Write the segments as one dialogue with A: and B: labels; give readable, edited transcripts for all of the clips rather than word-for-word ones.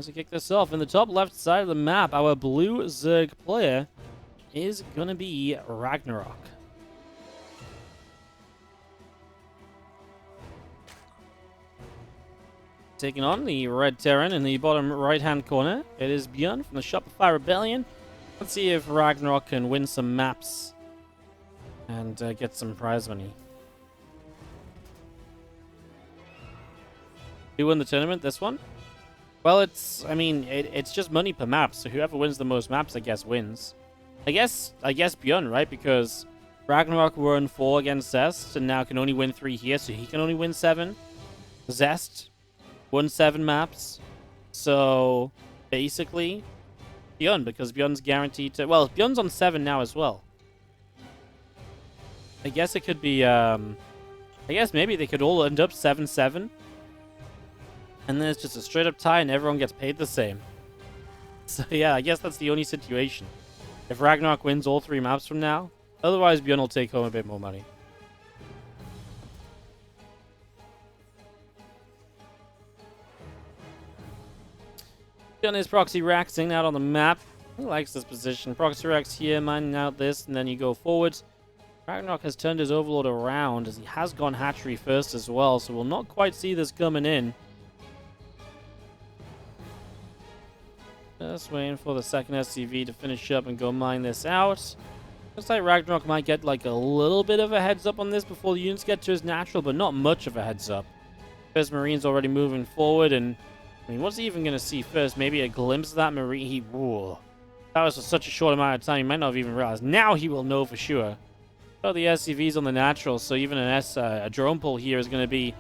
A: As we kick this off, in the top left side of the map, our blue Zerg player is gonna be RagnaroK. Taking on the red Terran in the bottom right-hand corner, it is ByuN from the Shopify Rebellion. Let's see if RagnaroK can win some maps and get some prize money. Who won the tournament, this one? Well, it's just money per map, so whoever wins the most maps, I guess, wins. I guess ByuN, right? Because RagnaroK won 4 against Zest, and now can only win 3 here, so he can only win 7. Zest won 7 maps, so basically ByuN, because ByuN's guaranteed to... Well, ByuN's on 7 now as well. I guess it could be... I guess maybe they could all end up 7-7. And then it's just a straight up tie and everyone gets paid the same. So yeah, I guess that's the only situation. If RagnaroK wins all 3 maps from now, otherwise ByuN will take home a bit more money. ByuN is proxy raxing out on the map. He likes this position. Proxy rax here, mining out this, and then you go forward. RagnaroK has turned his overlord around as he has gone hatchery first as well, so we'll not quite see this coming in. Just waiting for the second SCV to finish up and go mine this out. Looks like RagnaroK might get like a little bit of a heads up on this before the units get to his natural, but not much of a heads up. First Marine's already moving forward, and I mean, what's he even going to see first? Maybe a glimpse of that Marine. That was for such a short amount of time, he might not have even realized. Now he will know for sure. Oh, the SCV's on the natural, so even a drone pull here is going to be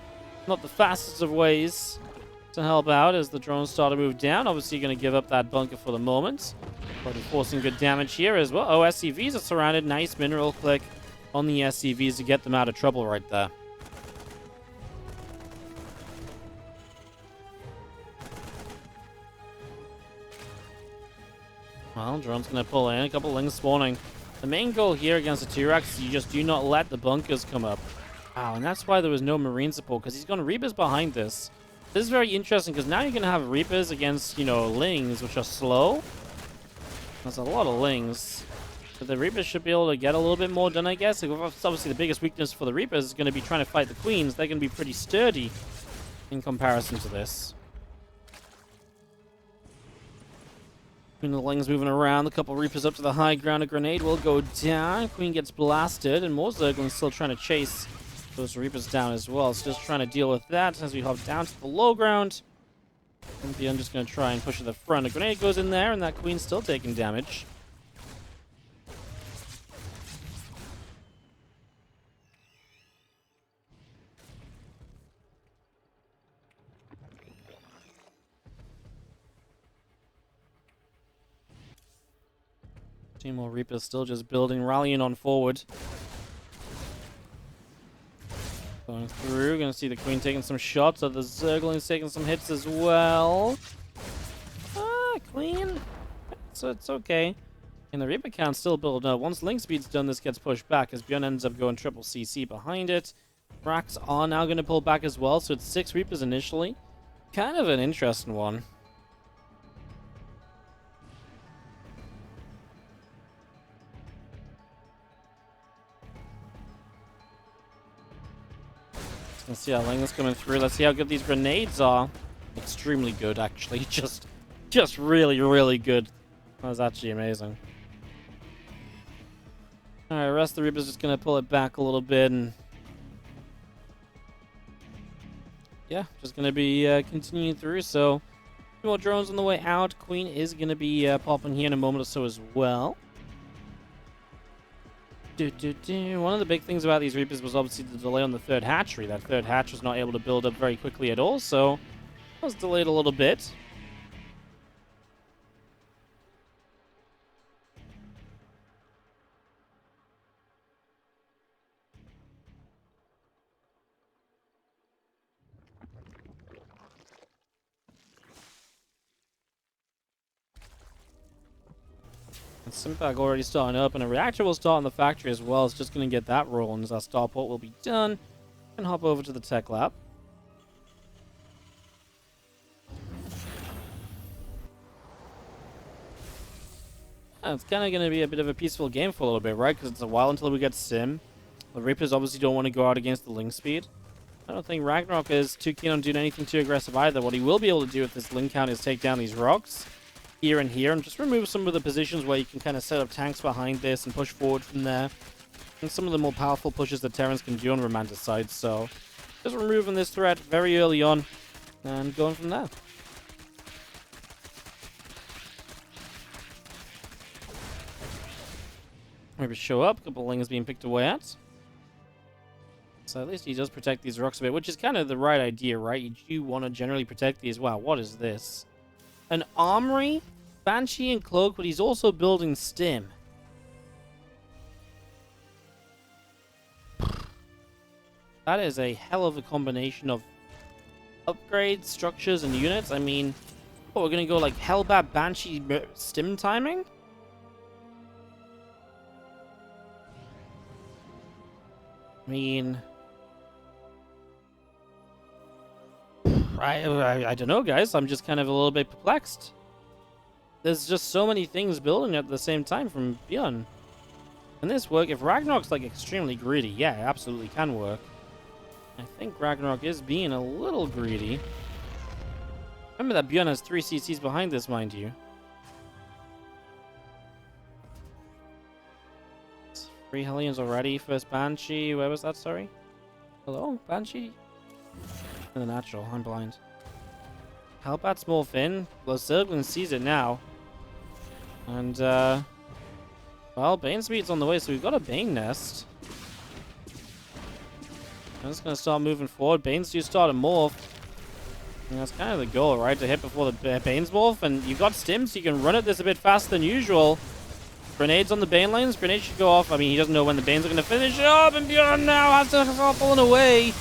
A: not the fastest of ways to help out as the drones start to move down. Obviously, going to give up that bunker for the moment. But forcing good damage here as well. Oh, SCVs are surrounded. Nice mineral click on the SCVs to get them out of trouble right there. Well, drone's going to pull in. A couple lings spawning. The main goal here against the T-Rex is you just do not let the bunkers come up. Wow, and that's why there was no Marine support, because he's got Reapers behind this. This is very interesting, because now you're going to have Reapers against, you know, Lings, which are slow. There's a lot of Lings. But the Reapers should be able to get a little bit more done, I guess. Obviously, the biggest weakness for the Reapers is going to be trying to fight the Queens. They're going to be pretty sturdy in comparison to this. The Lings moving around, a couple Reapers up to the high ground, a grenade will go down, Queen gets blasted, and more Zerglings still trying to chase those Reapers down as well. So just trying to deal with that as we hop down to the low ground. And ByuN just going to try and push to the front. A grenade goes in there, and that Queen's still taking damage. Two more Reapers still just building, rallying on forward. Going through, gonna see the Queen taking some shots, the Zerglings taking some hits as well. Queen! So it's okay. And the Reaper count's still building up. Once Link Speed's done, this gets pushed back as ByuN ends up going triple CC behind it. Racks are now gonna pull back as well, so it's 6 Reapers initially. Kind of an interesting one. Let's see how Ling's coming through. Let's see how good these grenades are. Extremely good, actually. Just really, really good. That was actually amazing. Alright, the rest of the Reaper's just going to pull it back a little bit. And yeah, just going to be continuing through. So, 2 more drones on the way out. Queen is going to be popping here in a moment or so as well. One of the big things about these Reapers was obviously the delay on the 3rd hatchery. That 3rd hatch was not able to build up very quickly at all, so it was delayed a little bit. And Simpag already starting up, and a reactor will start in the factory as well. It's just going to get that rolling as our starport will be done. And hop over to the tech lab. It's kind of going to be a bit of a peaceful game for a little bit, right? Because it's a while until we get Sim. The Reapers obviously don't want to go out against the Link speed. I don't think RagnaroK is too keen on doing anything too aggressive either. What he will be able to do with this Link count is take down these rocks here and here and just remove some of the positions where you can kind of set up tanks behind this and push forward from there. And some of the more powerful pushes that Terrans can do on Ramanda's side. So just removing this threat very early on and going from there. Maybe show up, a couple of Lings being picked away at. So at least he does protect these rocks a bit, which is kind of the right idea, right? You do want to generally protect these. Wow, what is this? An armory? Banshee and Cloak, but he's also building Stim. That is a hell of a combination of upgrades, structures, and units. I mean, we're going to go like Hellbat Banshee Stim timing? I mean, I don't know, guys. I'm just kind of a little bit perplexed. There's just so many things building at the same time from ByuN. Can this work? If RagnaroK's like extremely greedy, yeah, it absolutely can work. I think RagnaroK is being a little greedy. Remember that ByuN has 3 CCs behind this, mind you. 3 Hellions already. First Banshee. Where was that? Sorry. Hello? Banshee? In the natural. I'm blind. Hellbat Small Fin. Well, Zerglin sees it now. And, well, Bane Speed's on the way, so we've got a Bane Nest. I'm just going to start moving forward. Banes do start to morph. And that's kind of the goal, right? To hit before the Banes morph. And you've got Stim, so you can run at this a bit faster than usual. Grenades on the Bane lanes. Grenades should go off. I mean, he doesn't know when the Banes are going to finish up. And ByuN now has to start pulling away.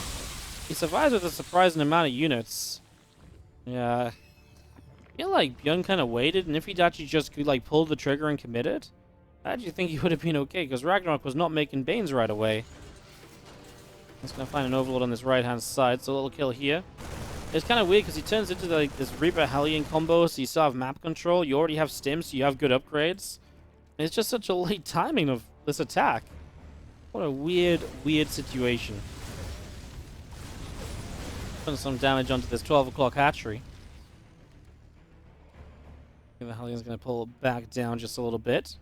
A: He survives with a surprising amount of units. Yeah. I feel like ByuN kind of waited. And if he'd actually just like pulled the trigger and committed, I actually think he would have been okay. Because RagnaroK was not making Banes right away. Just going to find an overload on this right-hand side. So a little kill here. It's kind of weird because he turns into like this Reaper Hellion combo. So you still have map control. You already have Stim, so you have good upgrades. It's just such a late timing of this attack. What a weird, weird situation. Putting some damage onto this 12 o'clock hatchery. I think the Hellion's going to pull it back down just a little bit.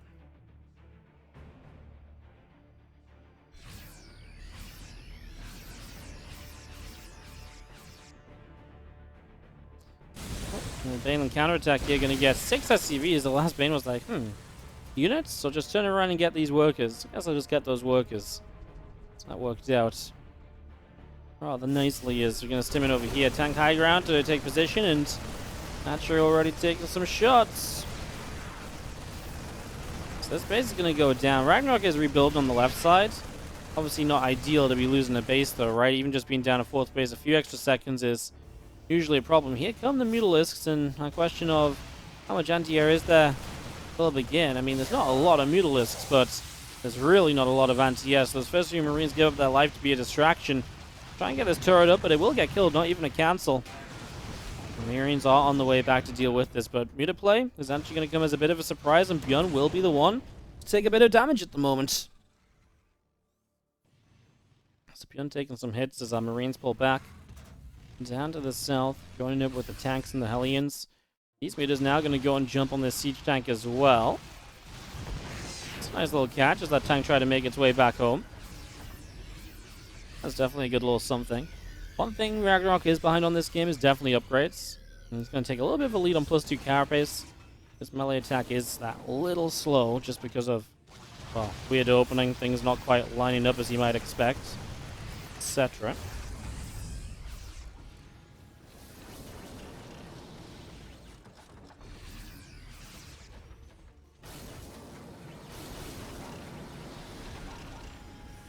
A: And the Bane counterattack here, going to get 6 SCVs. The last Bane was like, units? So just turn around and get these workers. I guess I'll just get those workers. It's not worked out rather nicely as we're going to stim it over here. Tank high ground to take position, and Hatchery already taking some shots. So this base is going to go down. RagnaroK is rebuilding on the left side. Obviously not ideal to be losing a base though, right? Even just being down a 4th base a few extra seconds is usually a problem. Here come the Mutalisks, and a question of how much anti-air is there will begin. I mean, there's not a lot of Mutalisks, but there's really not a lot of anti-air. So those first few Marines give up their life to be a distraction. Try and get this turret up, but it will get killed, not even a cancel. The Marines are on the way back to deal with this, but Muta play is actually going to come as a bit of a surprise, and ByuN will be the one to take a bit of damage at the moment. So ByuN taking some hits as our Marines pull back down to the south, joining up with the tanks and the Hellions. These Mutas now going to go and jump on this siege tank as well. It's a nice little catch as that tank tried to make its way back home. That's definitely a good little something. One thing RagnaroK is behind on this game is definitely upgrades. And he's going to take a little bit of a lead on +2 carapace. This melee attack is that little slow just because of, well, weird opening, things not quite lining up as you might expect, etc.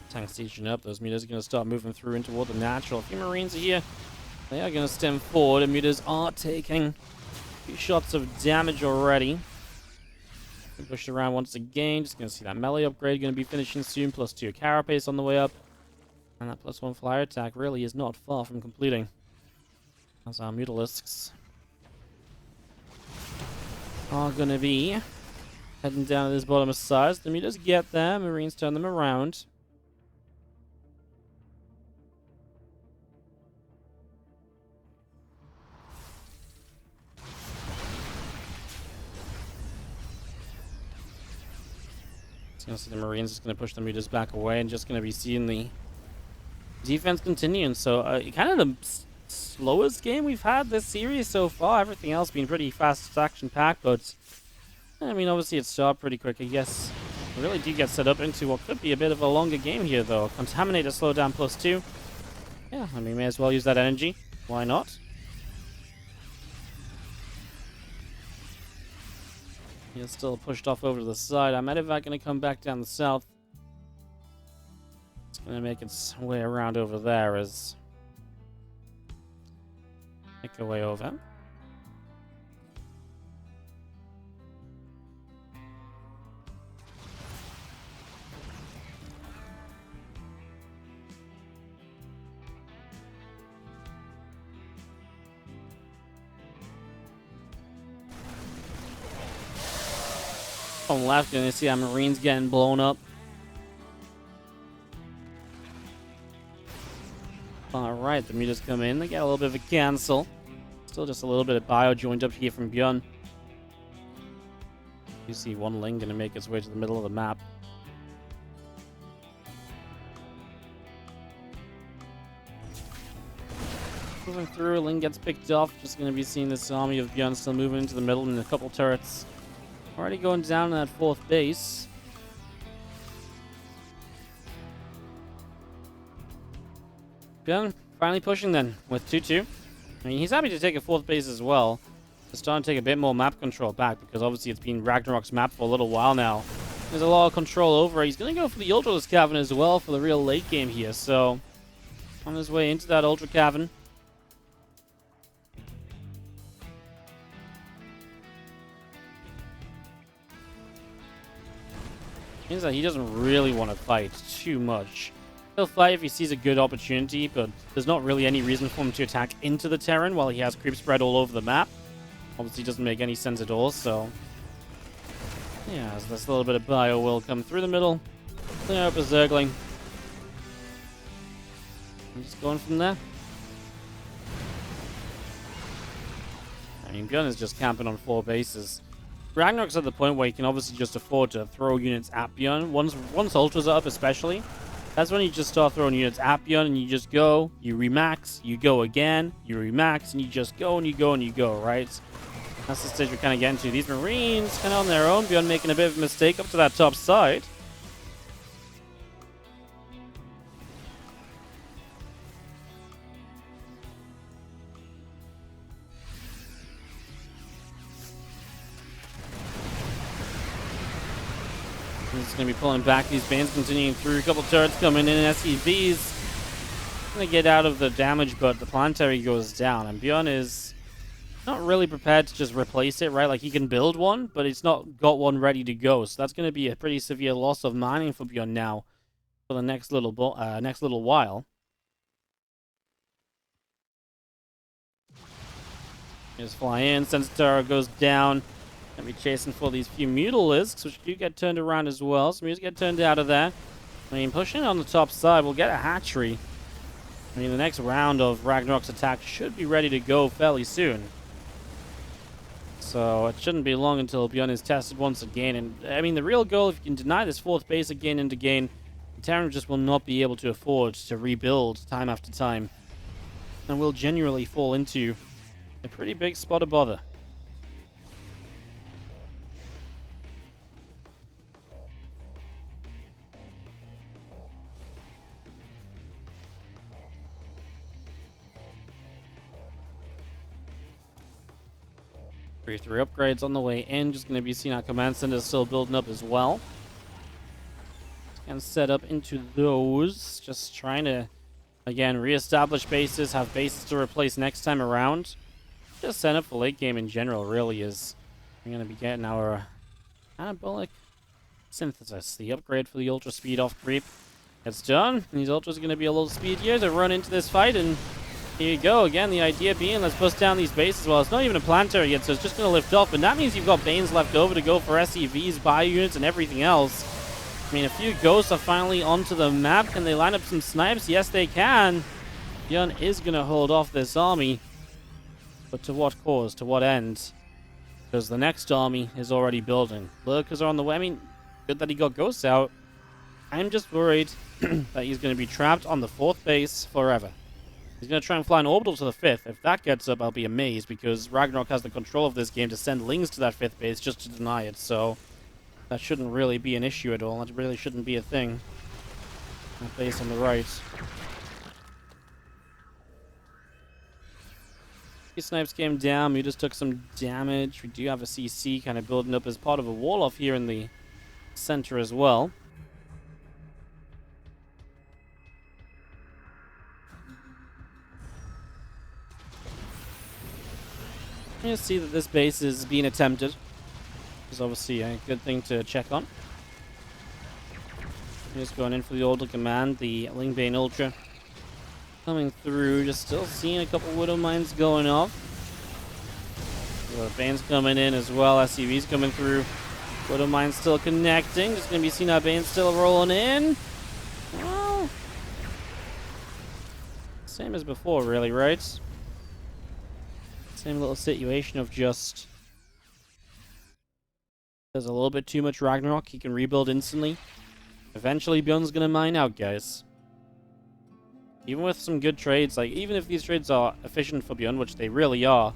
A: Tank sieging up. Those Mutas are going to start moving through in toward the natural. A few Marines are here. They are going to stem forward, and Mutas are taking a few shots of damage already. Pushed around once again. Just going to see that melee upgrade going to be finishing soon. +2 carapace on the way up. And that +1 flyer attack really is not far from completing. As our Mutalisks are going to be Heading down to this bottom side. The meters get there. Marines turn them around. So the Marines is going to push the meters back away and just going to be seeing the defense continuing. So kind of the slowest game we've had this series so far. Everything else been pretty fast action-packed, but I mean, obviously it started pretty quick. I guess we really do get set up into what could be a bit of a longer game here, though. Contaminator slowdown +2. Yeah, I mean, may as well use that energy. Why not? He's still pushed off over to the side. Our medevac going to come back down the south. It's going to make its way around over there as... make our way over. On left, you're going to see our Marines getting blown up. Alright, the meters come in. They get a little bit of a cancel. Still just a little bit of bio joined up here from ByuN. You see one Ling going to make its way to the middle of the map. Moving through, Ling gets picked off. Just going to be seeing this army of ByuN still moving into the middle and a couple turrets. Already going down to that fourth base. ByuN finally pushing then with 2-2. I mean, he's happy to take a fourth base as well. He's starting to take a bit more map control back because obviously it's been RagnaroK's map for a little while now. There's a lot of control over it. He's going to go for the Ultra Cavern as well for the real late game here. So, on his way into that Ultra Cavern. Means that he doesn't really want to fight too much. He'll fight if he sees a good opportunity, but there's not really any reason for him to attack into the Terran while he has creep spread all over the map. Obviously doesn't make any sense at all, so... yeah, so this little bit of bio will come through the middle. Clear up a Zergling. I'm just going from there. I mean, ByuN is just camping on 4 bases. RagnaroK's at the point where you can obviously just afford to throw units at ByuN. Once Ultras are up especially, that's when you just start throwing units at ByuN and you just go, you remax, you go again, you remax, and you just go and you go and you go, right? That's the stage we're kind of getting to. These Marines kind of on their own, ByuN making a bit of a mistake up to that top side. He's going to be pulling back these bands, continuing through. A couple turrets coming in, SCVs. Going to get out of the damage, but the planetary goes down. And ByuN is not really prepared to just replace it, right? Like, he can build one, but it's not got one ready to go. So that's going to be a pretty severe loss of mining for ByuN now for the next little while. Just fly in. Sensor goes down. Gonna be chasing for these few Mutalisks, which do get turned around as well. So Mutalisks get turned out of there. I mean, pushing on the top side, we'll get a hatchery. I mean, the next round of RagnaroK's attack should be ready to go fairly soon. So it shouldn't be long until ByuN is tested once again. And I mean, the real goal, if you can deny this fourth base again and again, the Terran just will not be able to afford to rebuild time after time. And will genuinely fall into a pretty big spot of bother. 3 upgrades on the way in. Just going to be seeing our command center still building up as well. And set up into those. Just trying to, again, reestablish bases, have bases to replace next time around. Just set up for late game in general, really is. We're going to be getting our anabolic synthesis, the upgrade for the ultra speed off creep. It's done. These ultras are going to be a little speedier to run into this fight and Here you go. Again, the idea being, let's bust down these bases. Well, it's not even a planetary yet, so it's just going to lift off. But that means you've got Banes left over to go for SCVs, ByuNs, and everything else. I mean, a few ghosts are finally onto the map. Can they line up some snipes? Yes, they can. ByuN is going to hold off this army. But to what cause? To what end? Because the next army is already building. Lurkers are on the way. I mean, good that he got ghosts out. I'm just worried that he's going to be trapped on the 4th base forever. He's going to try and fly an orbital to the 5th. If that gets up, I'll be amazed, because RagnaroK has the control of this game to send lings to that 5th base just to deny it, so that shouldn't really be an issue at all. That really shouldn't be a thing. That base on the right. Snipes came down. We just took some damage. We do have a CC kind of building up as part of a wall off here in the center as well. You see that this base is being attempted. It's obviously a good thing to check on. Just going in for the Order Command, the Lingbane Ultra. Coming through, just still seeing a couple Widow Mines going off. The Bane's coming in as well, SCV's coming through. Widow Mines still connecting, just going to be seeing that Bane still rolling in. Well, same as before really, right? Same little situation of just there's a little bit too much RagnaroK. He can rebuild instantly. Eventually, ByuN's gonna mine out, guys. Even with some good trades, like even if these trades are efficient for ByuN, which they really are,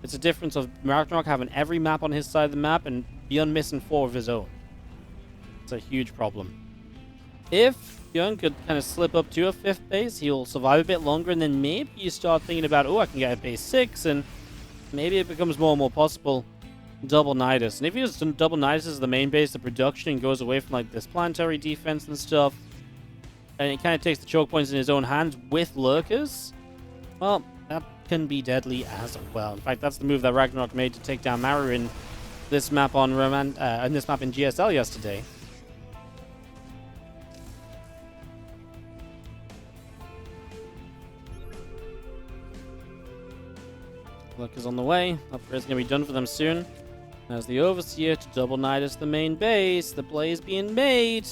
A: it's a difference of RagnaroK having every map on his side of the map and ByuN missing 4 of his own. It's a huge problem. If ByuN could kind of slip up to a 5th base, he'll survive a bit longer, and then maybe you start thinking about, oh, I can get a base 6, and maybe it becomes more and more possible. Double Nidus. And if he just double Nidus as the main base of production and goes away from like this planetary defense and stuff, and he kind of takes the choke points in his own hands with lurkers, well, that can be deadly as well. In fact, that's the move that RagnaroK made to take down Maru in this map on in GSL yesterday. Lurkers on the way. Upgrade's gonna be done for them soon. As the Overseer to double Nidus the main base. The play is being made.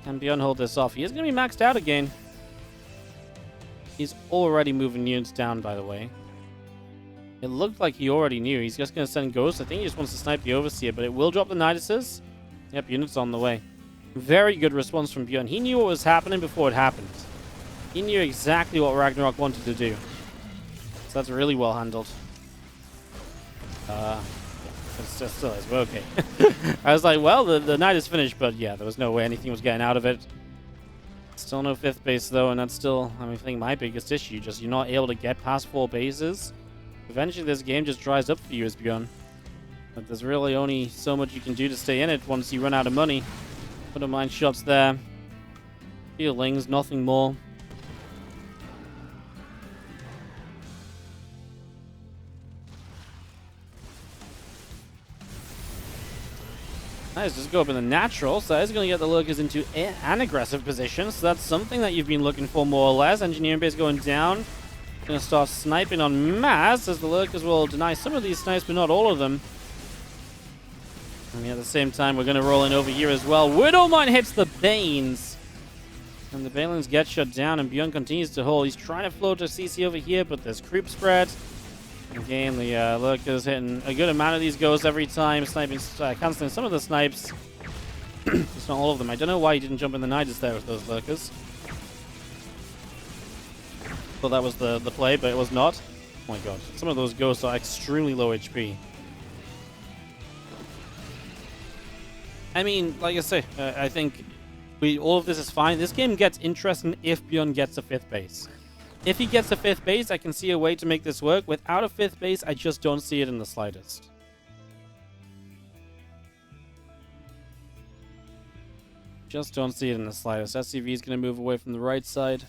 A: Can ByuN hold this off? He is gonna be maxed out again. He's already moving units down, by the way. It looked like he already knew. He's just gonna send ghosts. I think he just wants to snipe the Overseer, but it will drop the Niduses. Yep, units on the way. Very good response from ByuN. He knew what was happening before it happened. He knew exactly what RagnaroK wanted to do. So that's really well handled. It's just still is, but okay. I was like, well, the night is finished, but yeah, there was no way anything was getting out of it. Still no 5th base, though, and that's still, I think, my biggest issue. Just you're not able to get past 4 bases. Eventually, this game just dries up for you as ByuN. But there's really only so much you can do to stay in it once you run out of money. Put a mine shots there. Feelings, nothing more. Nice, just go up in the natural, so that is going to get the lurkers into an aggressive position, so that's something that you've been looking for more or less. Engineering base going down. Going to start sniping on mass, as the lurkers will deny some of these snipes, but not all of them. And at the same time, we're going to roll in over here as well. Widowmine hits the Banes. And the Banelings get shut down, and ByuN continues to hold. He's trying to float to CC over here, but there's creep spread. Again, the lurkers hitting a good amount of these ghosts every time, sniping, cancelling some of the snipes. Just not all of them. I don't know why he didn't jump in the Nidus there with those lurkers. Thought that was the play, but it was not. Oh my god, some of those ghosts are extremely low HP. I mean, like I say, I think all of this is fine. This game gets interesting if ByuN gets a 5th base. If he gets a 5th base, I can see a way to make this work. Without a 5th base, I just don't see it in the slightest. Just don't see it in the slightest. SCV is going to move away from the right side.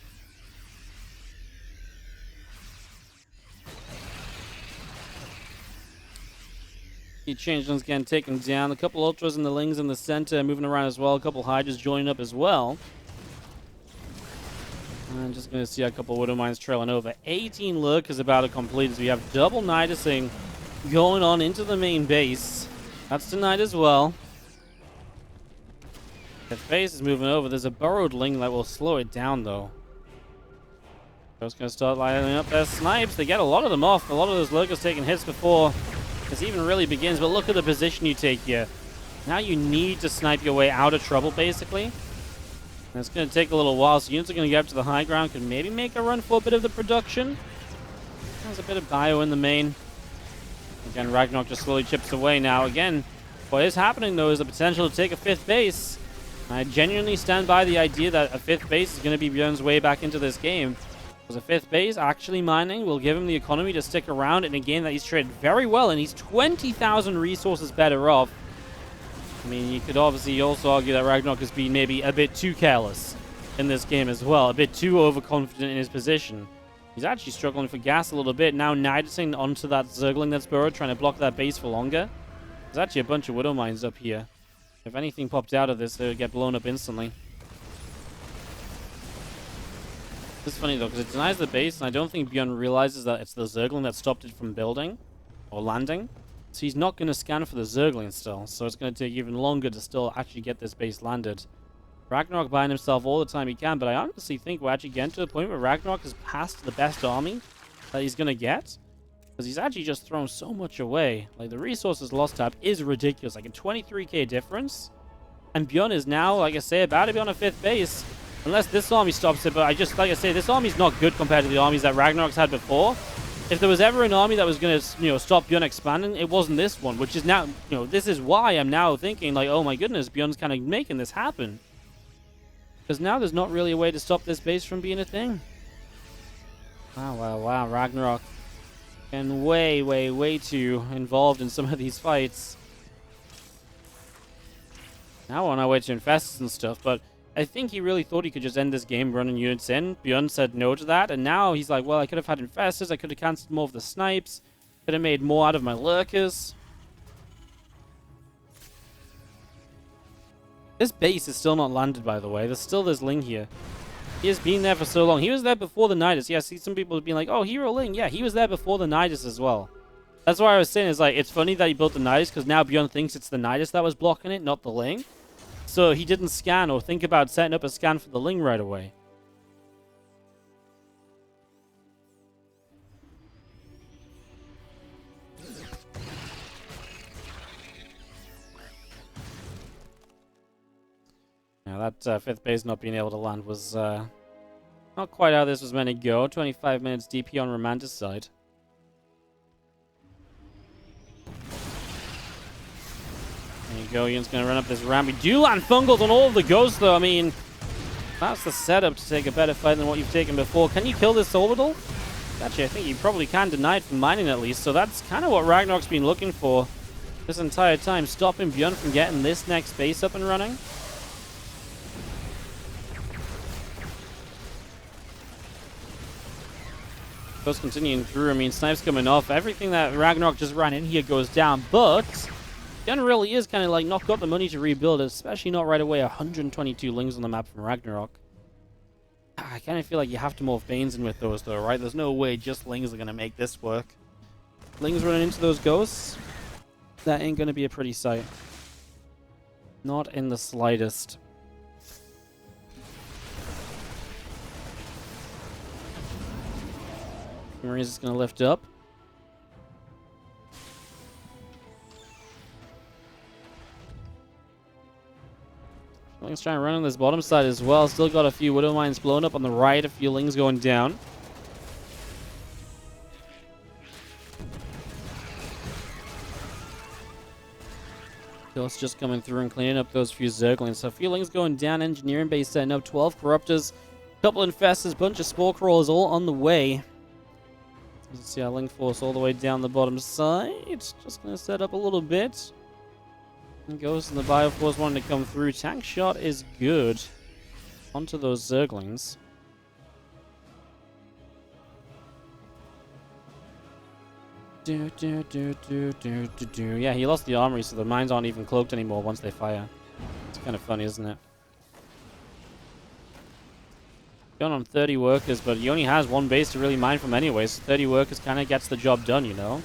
A: Key changelings getting taken down. A couple ultras and the lings in the center moving around as well. A couple hydras joining up as well. I'm just going to see a couple Widow Mines trailing over. 18 lurkers about to complete as we have double Nidusing going on into the main base. That's tonight as well. The base is moving over. There's a burrowed Ling that will slow it down, though. Just going to start lining up their snipes. They get a lot of them off. A lot of those lurkers taking hits before this even really begins. But look at the position you take here. Now you need to snipe your way out of trouble, basically. And it's going to take a little while, so units are going to get up to the high ground. Can maybe make a run for a bit of the production. There's a bit of bio in the main. Again, RagnaroK just slowly chips away now. Again, what is happening, though, is the potential to take a 5th base. I genuinely stand by the idea that a 5th base is going to be ByuN's way back into this game. Because a 5th base, actually mining, will give him the economy to stick around in a game that he's traded very well, and he's 20,000 resources better off. I mean, you could obviously also argue that RagnaroK has been maybe a bit too careless in this game as well, a bit too overconfident in his position. He's actually struggling for gas a little bit. Now Nidusing onto that Zergling that's burrowed, trying to block that base for longer. There's actually a bunch of Widow Mines up here. If anything popped out of this, they would get blown up instantly. It's funny though, because it denies the base, and I don't think ByuN realizes that it's the Zergling that stopped it from building or landing. So he's not going to scan for the Zergling still, so it's going to take even longer to still actually get this base landed. RagnaroK buying himself all the time he can, but I honestly think we're actually getting to the point where RagnaroK has passed the best army that he's going to get. Because he's actually just thrown so much away. Like, the resources lost tab is ridiculous. Like, a 23k difference. And ByuN is now, like I say, about to be on a 5th base. Unless this army stops it, but like I say, this army's not good compared to the armies that RagnaroK's had before. If there was ever an army that was going to, stop ByuN expanding, it wasn't this one, which is now, this is why I'm now thinking, like, oh my goodness, ByuN's kind of making this happen. Because now there's not really a way to stop this base from being a thing. Wow, RagnaroK. And way too involved in some of these fights. Now we're on our way to infestors and stuff, but I think he really thought he could just end this game running units in. ByuN said no to that, and now he's like, well, I could have had infestors, I could have cancelled more of the snipes, could have made more out of my lurkers. This base is still not landed, by the way. There's still this Ling here. He has been there for so long. He was there before the Nidus. Yeah, see some people have been like, oh, Hero Ling. Yeah, he was there before the Nidus as well. That's why I was saying, is like, it's funny that he built the Nidus, because now ByuN thinks it's the Nidus that was blocking it, not the Ling. So he didn't scan or think about setting up a scan for the Ling right away. Now that 5th base not being able to land was not quite how this was meant to go. 25 minutes DP on Romanticide. There you go, Ian's going to run up this ramp. We do land Fungals on all of the ghosts, though. I mean, that's the setup to take a better fight than what you've taken before. Can you kill this orbital? Actually, I think you probably can deny it from mining at least. So that's kind of what RagnaroK's been looking for this entire time. Stopping ByuN from getting this next base up and running. Goes continuing through. I mean, snipes coming off. Everything that RagnaroK just ran in here goes down. But ByuN really is kind of like not got the money to rebuild it, especially not right away. 122 Lings on the map from RagnaroK. I kind of feel like you have to morph Banes in with those, though, right? There's no way just Lings are going to make this work. Lings running into those ghosts, that ain't going to be a pretty sight. Not in the slightest. Marines is going to lift up. Ling's trying to run on this bottom side as well. Still got a few Widow Mines blown up on the right. A few Lings going down. Ghosts just coming through and cleaning up those few Zerglings. So a few Lings going down. Engineering base setting up. 12 Corruptors. Couple Infestors. Bunch of Spore Crawlers all on the way. Let's see our Link Force all the way down the bottom side. Just going to set up a little bit. And Ghost and the Bioforce wanting to come through. Tank shot is good. Onto those Zerglings. Yeah, he lost the armory, so the mines aren't even cloaked anymore once they fire. It's kind of funny, isn't it? Going on 30 workers, but he only has one base to really mine from anyway, so 30 workers kind of gets the job done, you know?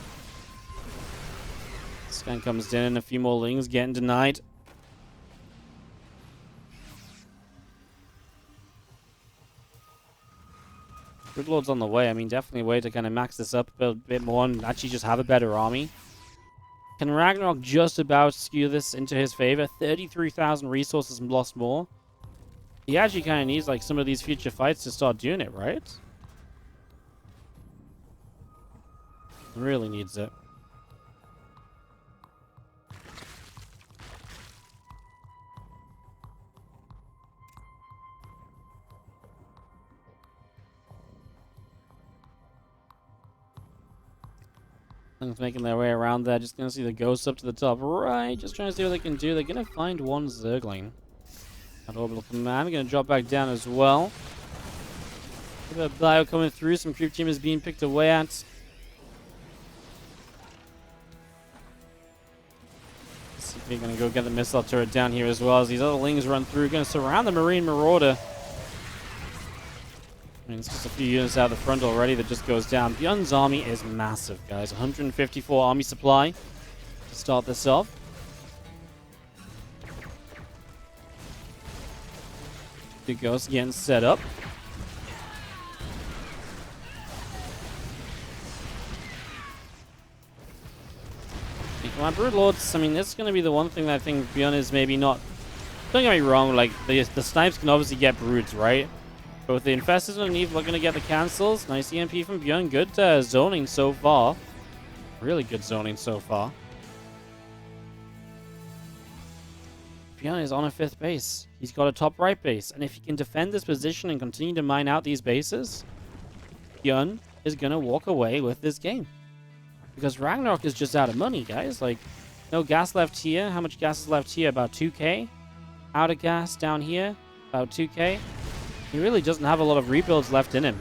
A: Scan comes in, a few more lings getting denied. Broodlord's on the way. I mean, definitely a way to kind of max this up a bit more and actually just have a better army. Can RagnaroK just about skew this into his favor? 33,000 resources and lost more. He actually kind of needs like some of these future fights to start doing it, right? Really needs it. Things making their way around there. Just gonna see the ghosts up to the top right. Just trying to see what they can do. They're gonna find one Zergling. That orbital command. Gonna drop back down as well. A bit of bio coming through. Some creep team is being picked away at. Let's see if they're gonna go get the missile turret down here as well as these other lings run through. Gonna surround the Marine Marauder. I mean, it's just a few units out the front already that just goes down. ByuN's army is massive, guys. 154 army supply to start this off. The ghost getting set up. Come on, Broodlords. I mean, this is going to be the one thing that I think ByuN is maybe not... Don't get me wrong, like, the snipes can obviously get broods, right? But with the Infestors underneath, we're going to get the cancels. Nice EMP from ByuN. Good zoning so far. Really good zoning so far. ByuN is on a 5th base. He's got a top right base. And if he can defend this position and continue to mine out these bases, ByuN is going to walk away with this game. Because RagnaroK is just out of money, guys. Like, no gas left here. How much gas is left here? About 2k. Out of gas down here. About 2k. He really doesn't have a lot of rebuilds left in him.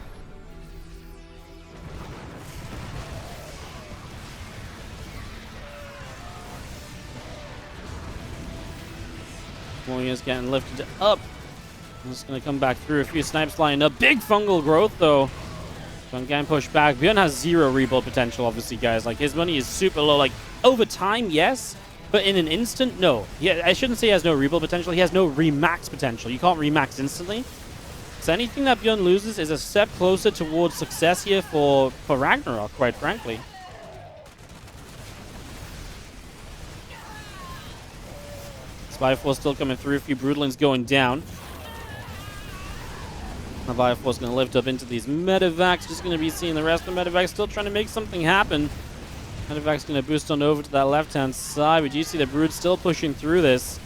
A: More units getting lifted up. I'm just going to come back through. A few snipes lining up. Big fungal growth, though. ByuN can push back. ByuN has 0 rebuild potential, obviously, guys. Like, his money is super low. Like, over time, yes. But in an instant, no. Yeah, I shouldn't say he has no rebuild potential. He has no remax potential. You can't remax instantly. So anything that ByuN loses is a step closer towards success here for RagnaroK, quite frankly. Spy Force still coming through. A few Broodlings going down. The Spy Force going to lift up into these Medivacs. Just going to be seeing the rest of the Medivacs still trying to make something happen. Medivac's going to boost on over to that left-hand side. We do see the Brood still pushing through this.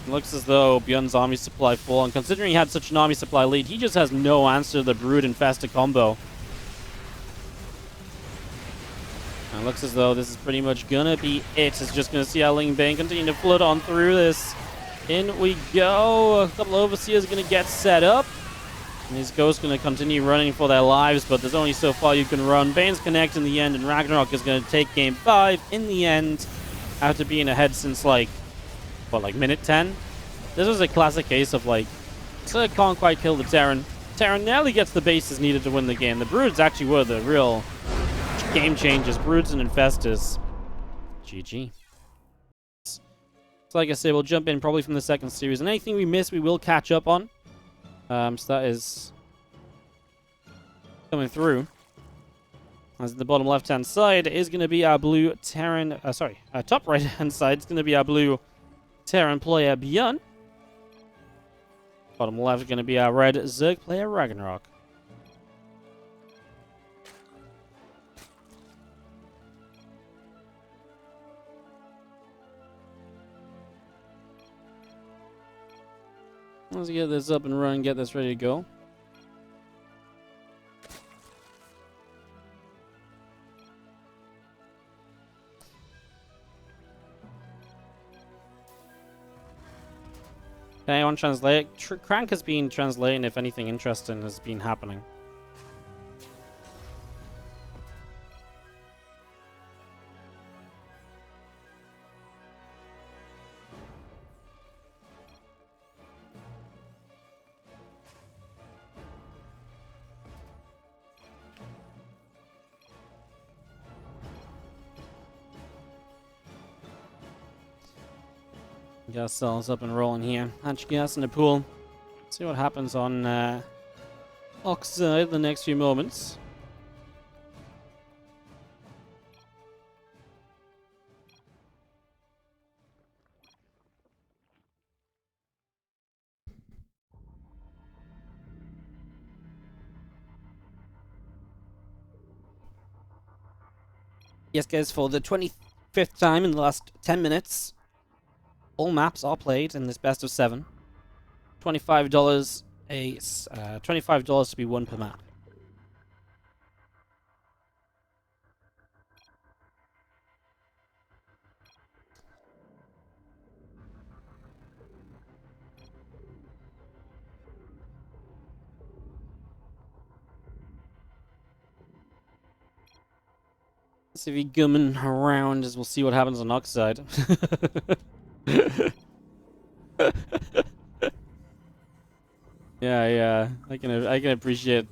A: It looks as though ByuN's army supply full, and considering he had such an army supply lead, he just has no answer to the Brood Infestor combo. And it looks as though this is pretty much gonna be it. It's just gonna see our Ling Bane continue to flood on through this. In we go. A couple of Overseers are gonna get set up. And these ghosts gonna continue running for their lives, but there's only so far you can run. Bane's connect in the end, and RagnaroK is gonna take game 5 in the end, after being ahead since like minute 10? This was a classic case of like, Zerg can't quite kill the Terran. Terran nearly gets the bases needed to win the game. The Broods actually were the real game changers. Broods and Infestors. GG. So like I said, we'll jump in probably from the second series. And anything we miss, we will catch up on. So that is coming through. As the bottom left-hand side is going to be our blue Terran... top right-hand side is going to be our blue Terran player ByuN. Bottom left is going to be our red Zerg player RagnaroK. Let's get this up and running, get this ready to go. Can anyone translate? Crank has been translating if anything interesting has been happening. Get ourselves up and rolling here. Hatch gas in the pool. See what happens on Oxide in the next few moments. Yes, guys, for the 25th time in the last 10 minutes, all maps are played in this best of 7. $25 $25 to be won per map. CV gumming around as we'll see what happens on Oxide. Yeah, I can appreciate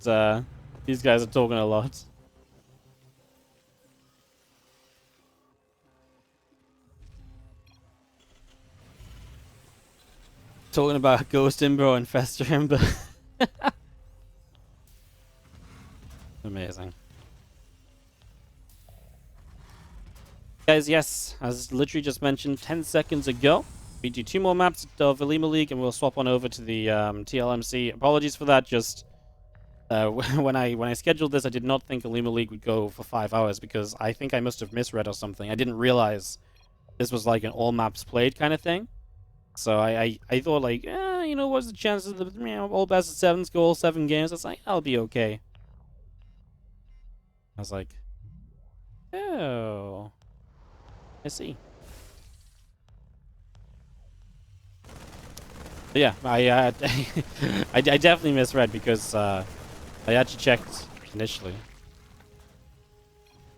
A: these guys are talking a lot. Talking about Ghost Imbo and Fester Imbo. Amazing. Guys, yes, as literally just mentioned 10 seconds ago, we do 2 more maps of Olimoleague and we'll swap on over to the TLMC. Apologies for that, just when I scheduled this, I did not think Olimoleague would go for 5 hours because I think I must have misread or something. I didn't realize this was like an all maps played kind of thing. So I thought like, you know, what's the chances of the all best of 7s go all 7 games? I was like, I'll be okay. I was like, oh, I see. But yeah, I definitely misread because I actually checked initially,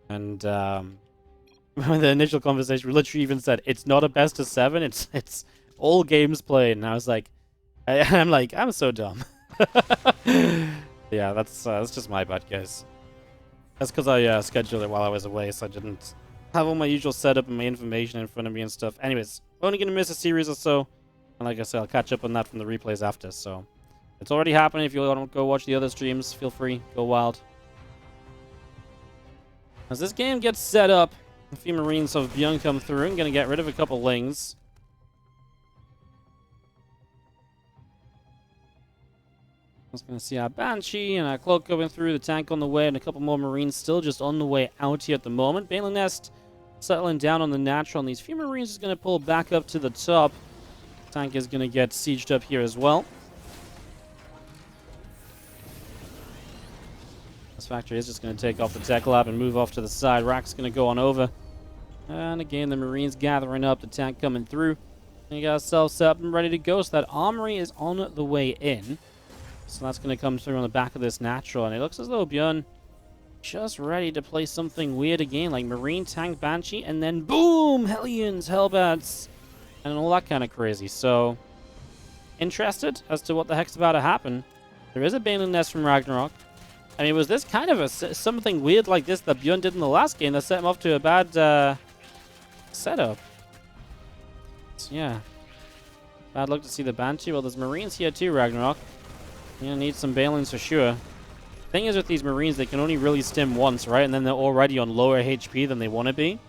A: and the initial conversation literally even said it's not a best of 7, it's all games played, and I was like, I'm so dumb. Yeah, that's just my bad, guys. That's because I scheduled it while I was away, so I didn't have all my usual setup and my information in front of me and stuff. Anyways, we're only gonna miss a series or so, and like I said, I'll catch up on that from the replays after. So it's already happening. If you want to go watch the other streams, feel free, go wild. As this game gets set up, a few Marines of ByuN come through. I'm gonna get rid of a couple Lings. I was going to see our Banshee and our Cloak going through, the tank on the way, and a couple more Marines still just on the way out here at the moment. Baneling Nest settling down on the natural, and these few Marines is going to pull back up to the top. Tank is going to get sieged up here as well. This factory is just going to take off the tech lab and move off to the side. Rack's going to go on over. And again, the Marines gathering up, the tank coming through. And you got ourselves set up and ready to go, so that armory is on the way in. So that's going to come through on the back of this natural. And it looks as though ByuN just ready to play something weird again. Like Marine, Tank, Banshee. And then boom! Hellions, Hellbats. And all that kind of crazy. So, interested as to what the heck's about to happen. There is a Baneling Nest from RagnaroK. I mean, was this kind of something weird like this that ByuN did in the last game that set him off to a bad setup? So, yeah. Bad luck to see the Banshee. Well, there's Marines here too, RagnaroK. You're gonna need some Balins for sure. Thing is with these Marines, they can only really stim once, right? And then they're already on lower HP than they want to be.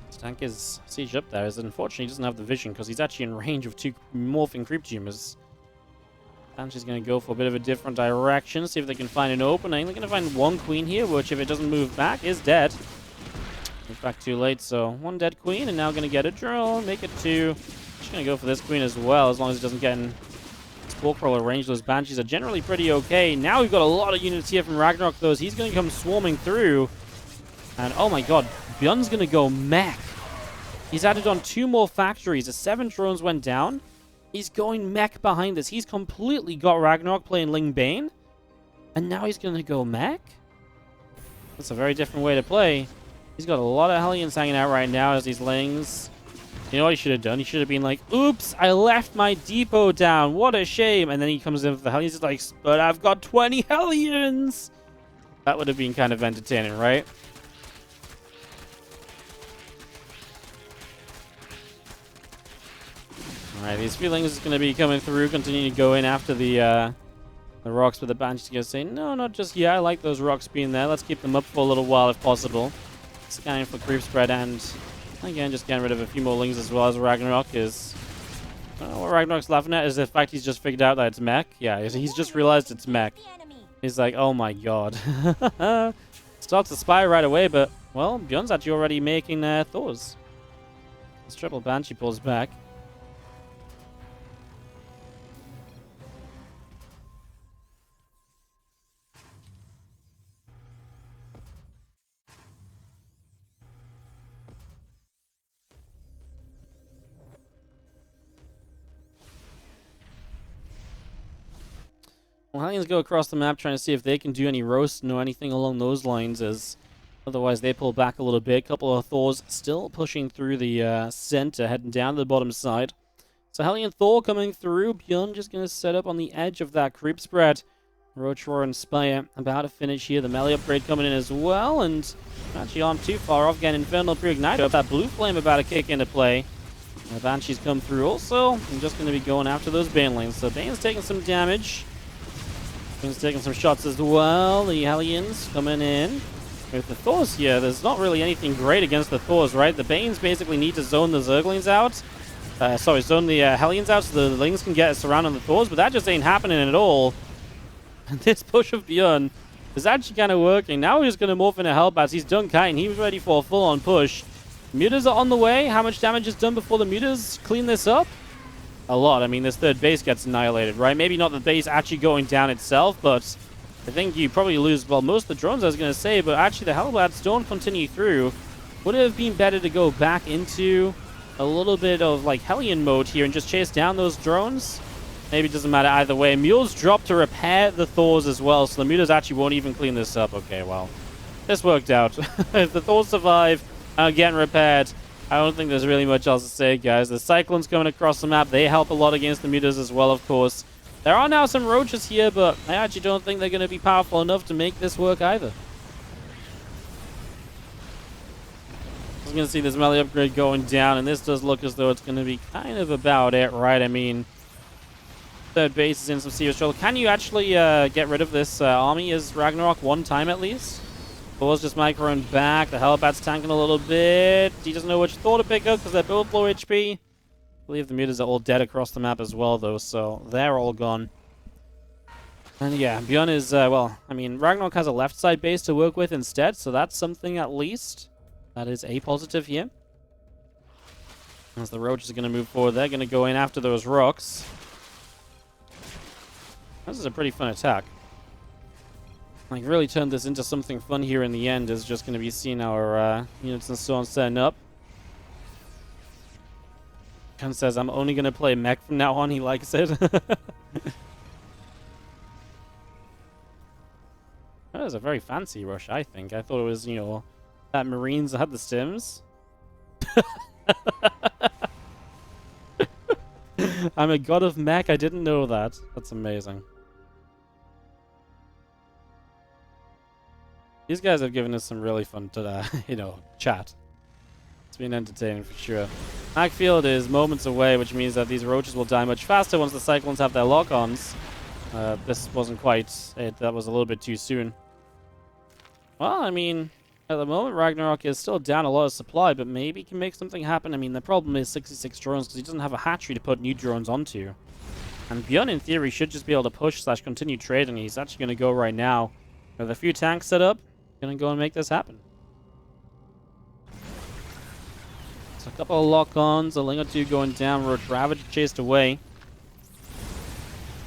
A: This tank is sieged up there. Unfortunately, he doesn't have the vision because he's actually in range of 2 morphing creep tumors. Banshee's gonna go for a bit of a different direction, see if they can find an opening. They're gonna find 1 queen here, which if it doesn't move back, is dead. Moved back too late, so 1 dead queen, and now going to get a drill, make it 2. Just going to go for this queen as well, as long as it doesn't get in Spore Crawler range. Those Banshees are generally pretty okay. Now we've got a lot of units here from RagnaroK, though. He's going to come swarming through. And oh my god, ByuN's going to go mech. He's added on 2 more factories. The 7 drones went down. He's going mech behind this. He's completely got RagnaroK playing Ling Bane. And now he's going to go mech? That's a very different way to play. He's got a lot of Hellions hanging out right now as these Lings. You know what he should have done? He should have been like, oops, I left my depot down. What a shame. And then he comes in with the Hellions. He's like, but I've got 20 Hellions. That would have been kind of entertaining, right? Alright, these feelings is going to be coming through, continuing to go in after the rocks, but the Banshee's going to say, no, not just yet. I like those rocks being there. Let's keep them up for a little while if possible. Scanning for creep spread, and again, just getting rid of a few more lings as well as RagnaroK is... what RagnaroK's laughing at is the fact he's just figured out that it's Mech. Yeah, he's just realized it's Mech. He's like, oh my god. Starts to spy right away, but, well, ByuN's actually already making Thors. This triple Banshee pulls back. Well, Hellions go across the map trying to see if they can do any roasting or anything along those lines, as otherwise they pull back a little bit. A couple of Thors still pushing through the center, heading down to the bottom side. So Hellion Thor coming through. ByuN just going to set up on the edge of that creep spread. Roach Roar and Spire about to finish here. The melee upgrade coming in as well, and actually aren't too far off. Getting Infernal Pre-Ignite. That blue flame about to kick into play. The Banshees come through also. I'm just going to be going after those Banelings. So Bane's taking some damage. Bane's taking some shots as well. The Hellions coming in. With the Thors here, there's not really anything great against the Thors, right? The Banes basically need to zone the Zerglings out. Zone the Hellions out so the Lings can get a surround on the Thors, but that just ain't happening at all. And this push of ByuN is actually kind of working. Now he's going to morph into Hellbats. He's done kind. He was ready for a full-on push. Mutas are on the way. How much damage is done before the Mutas clean this up? A lot. I mean, this third base gets annihilated, right? Maybe not the base actually going down itself, but I think you probably lose, well, most of the drones, I was going to say, but actually the Hellbats don't continue through. Would it have been better to go back into a little bit of, like, Hellion mode here and just chase down those drones? Maybe it doesn't matter either way. Mules drop to repair the Thors as well, so the Mutas actually won't even clean this up. Okay, well, this worked out. If the Thors survive and getting repaired, I don't think there's really much else to say, guys. The Cyclones coming across the map, they help a lot against the Mutas as well, of course. There are now some Roaches here, but I actually don't think they're going to be powerful enough to make this work either. I was going to see this melee upgrade going down, and this does look as though it's going to be kind of about it, right? I mean, third base is in some serious trouble. Can you actually get rid of this army as RagnaroK one time at least? Thor's just microing back. The Hellbat's tanking a little bit. He doesn't know which Thor to pick up because they're both low HP. I believe the Mutas are all dead across the map as well, though, so they're all gone. And yeah, ByuN is, well, I mean, RagnaroK has a left side base to work with instead, so that's something at least. That is a positive here. As the Roaches are going to move forward, they're going to go in after those rocks. This is a pretty fun attack. Like, really turned this into something fun here in the end, is just going to be seeing our units and so on setting up. Ken says, I'm only going to play Mech from now on. He likes it. That was a very fancy rush, I think. I thought it was, you know, that Marines had the stims. I'm a god of Mech. I didn't know that. That's amazing. These guys have given us some really fun, you know, chat. It's been entertaining for sure. Macfield is moments away, which means that these Roaches will die much faster once the Cyclones have their lock-ons. This wasn't quite it. That was a little bit too soon. Well, I mean, at the moment, RagnaroK is still down a lot of supply, but maybe he can make something happen. I mean, the problem is 66 drones because he doesn't have a hatchery to put new drones onto. And ByuN, in theory, should just be able to push/continue trading. He's actually going to go right now. With a few tanks set up, going to go and make this happen. So a couple of lock-ons, a Ling or two going down, Roach Ravager chased away.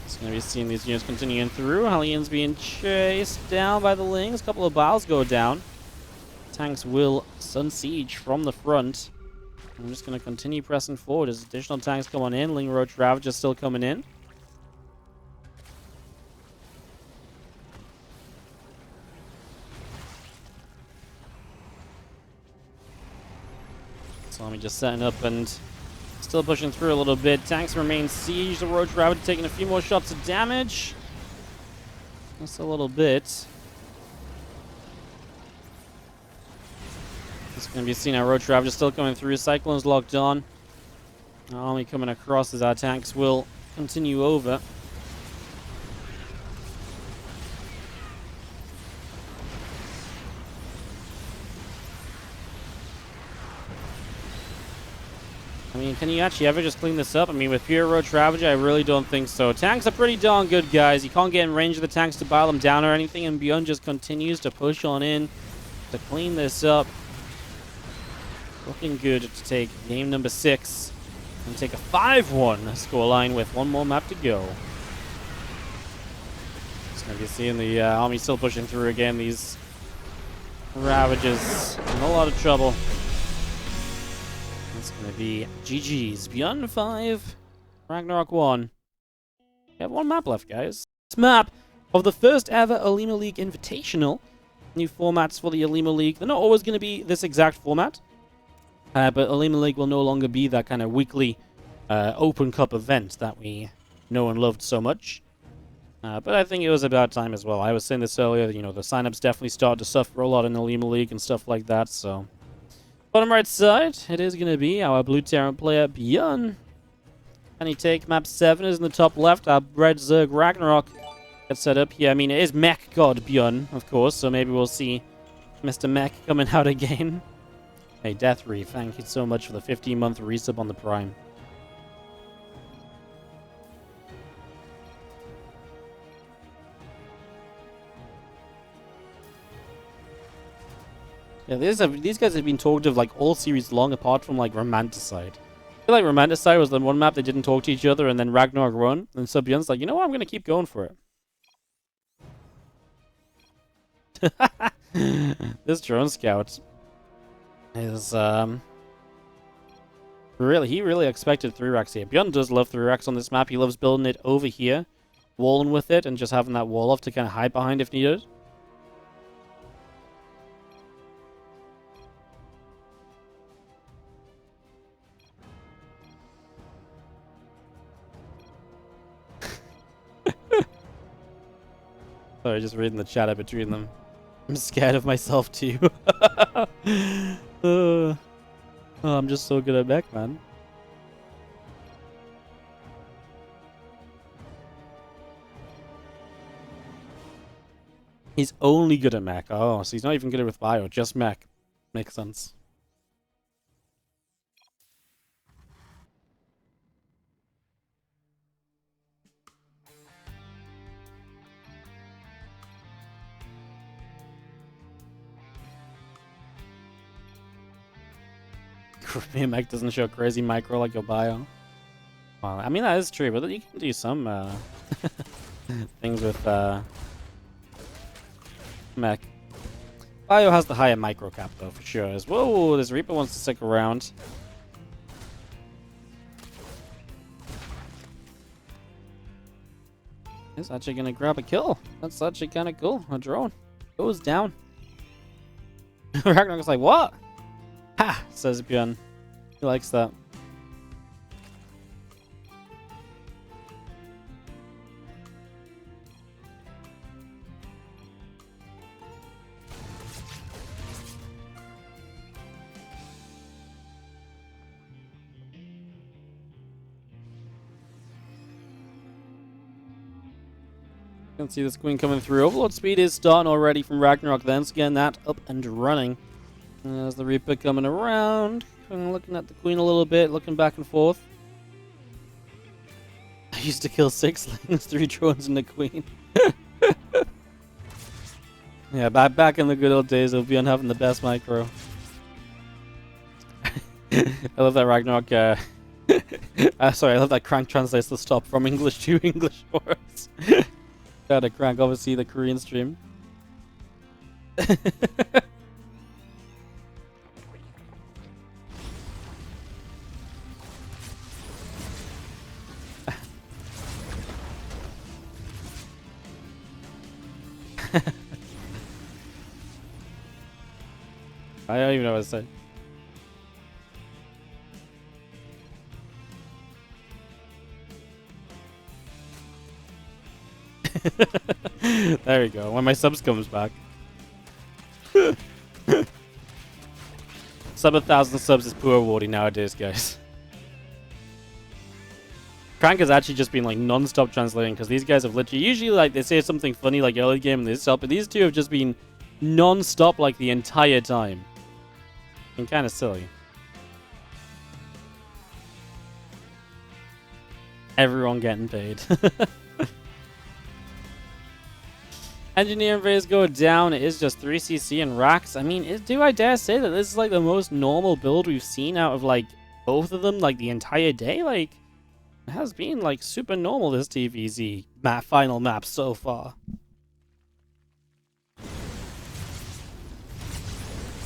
A: It's going to be seeing these units continuing through. Hellions being chased down by the Lings. A couple of Biles go down. Tanks will Sun Siege from the front. I'm just going to continue pressing forward as additional tanks come on in. Ling Roach Ravager still coming in. So let me just setting up and still pushing through a little bit. Tanks remain sieged. The Roach Rabbit taking a few more shots of damage. Just a little bit. It's going to be seen our Roach Ravager still coming through. Cyclone's locked on. Our army coming across as our tanks will continue over. I mean, can you actually ever just clean this up? I mean, with pure Roach Ravager, I really don't think so. Tanks are pretty darn good, guys. You can't get in range of the tanks to buy them down or anything, and ByuN just continues to push on in to clean this up. Looking good to take game number 6 and take a 5-1 scoreline with one more map to go. Just going to be seeing the army still pushing through again. These Ravagers in a lot of trouble. It's going to be GG's. ByuN 5, RagnaroK 1. We have one map left, guys. This map of the first ever Olimoleague Invitational. New formats for the Olimoleague. They're not always going to be this exact format. But Olimoleague will no longer be that kind of weekly Open Cup event that we know and loved so much. But I think it was about time as well. I was saying this earlier, you know, the signups definitely started to suffer a lot in Olimoleague and stuff like that, so... Bottom right side, it is going to be our blue Terran player, ByuN. Can he take map 7 is in the top left. Our red Zerg RagnaroK gets set up here. I mean, it is Mech God ByuN, of course, so maybe we'll see Mr. Mech coming out again. Hey, Death Reef, thank you so much for the 15-month resub on the Prime. Yeah, these guys have been talked of like all series long, apart from like Romanticide. I feel like Romanticide was the one map they didn't talk to each other, and then RagnaroK won, and so ByuN's like, you know what, I'm gonna keep going for it. This drone scout is he really expected 3 racks here. ByuN does love 3 racks on this map. He loves building it over here, walling with it, and just having that wall off to kind of hide behind if needed. Sorry, just reading the chatter between them. I'm scared of myself too. Oh, I'm just so good at mech, man. He's only good at mech. Oh, so he's not even good with bio, just mech. Makes sense. Your mech doesn't show crazy micro like your bio. Well, I mean, that is true, but you can do some things with mech. Bio has the higher micro cap, though, for sure. Whoa, this Reaper wants to stick around. He's actually going to grab a kill. That's actually kind of cool. A drone goes down. RagnaroK's like, what? Ha! Says ByuN. He likes that. You can see this queen coming through. Overlord speed is starting already from RagnaroK then, so getting that up and running. There's the Reaper coming around. Looking at the queen a little bit, looking back and forth. I used to kill 6 slings, 3 drones and a queen. Yeah, back in the good old days of ByuN having the best micro. I love that RagnaroK. Sorry, I love that Crank translates the stop from English to English for us. Shout out to Crank, obviously the Korean stream. I don't even know what to say. There we go. When my subs comes back. Sub 1,000 subs is poor Wardy nowadays, guys. Crank has actually just been like non-stop translating because these guys have literally usually like they say something funny like early game and they stop, but these two have just been non-stop like the entire time. And kind of silly. Everyone getting paid. Engineering phase go down. It is just 3cc and racks. I mean, do I dare say that this is like the most normal build we've seen out of like both of them like the entire day? Like, it has been like super normal this TvZ final map so far.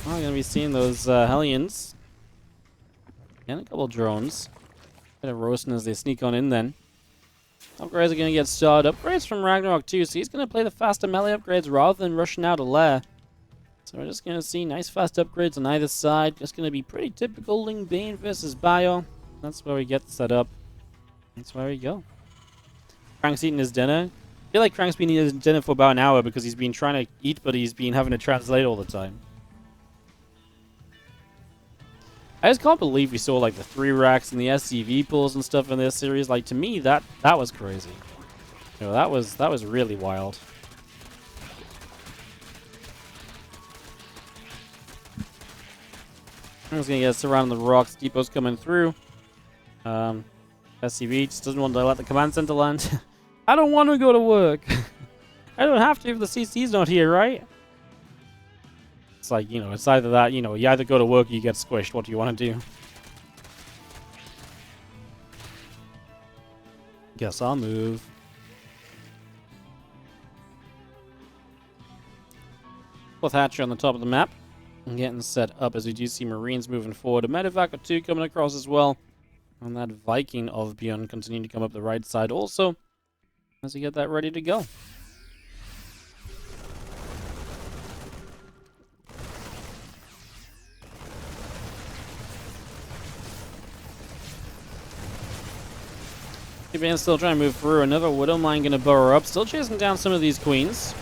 A: We're gonna be seeing those Hellions. And a couple drones. Bit of roasting as they sneak on in then. Upgrades are going to get started. Upgrades from RagnaroK too, so he's going to play the faster melee upgrades rather than rushing out a lair. So we're just going to see nice fast upgrades on either side. Just going to be pretty typical Ling Bane versus ByuN. That's where we get set up. That's where we go. Crank's eating his dinner. I feel like Crank's been eating his dinner for about an hour because he's been trying to eat, but he's been having to translate all the time. I just can't believe we saw like the 3 racks and the SCV pulls and stuff in this series. Like, to me, that was crazy. You know, that was really wild. I'm just gonna get surrounding the rocks. Depot's coming through. SCV just doesn't want to let the command center land. I don't want to go to work. I don't have to if the CC's not here, right? It's like, you know, it's either that, you know, you either go to work or you get squished. What do you want to do? Guess I'll move. Fourth hatchery on the top of the map. And getting set up as we do see Marines moving forward. A medevac or 2 coming across as well. And that Viking of ByuN continuing to come up the right side also. As we get that ready to go. Bane's still trying to move through. Another Widow Mine going to burrow up. Still chasing down some of these queens.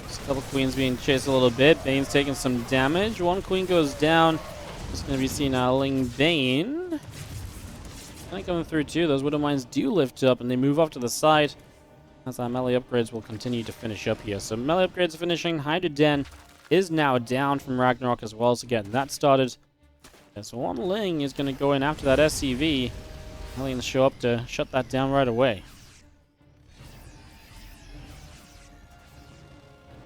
A: Just a couple queens being chased a little bit. Bane's taking some damage. One queen goes down. Just going to be seeing Ling Bane. Kind of coming through too. Those Widow Mines do lift up and they move off to the side. As our melee upgrades will continue to finish up here. So melee upgrades are finishing. Hydra Den is now down from RagnaroK as well. So getting that started. Yeah, so one Ling is going to go in after that SCV. Hellions show up to shut that down right away.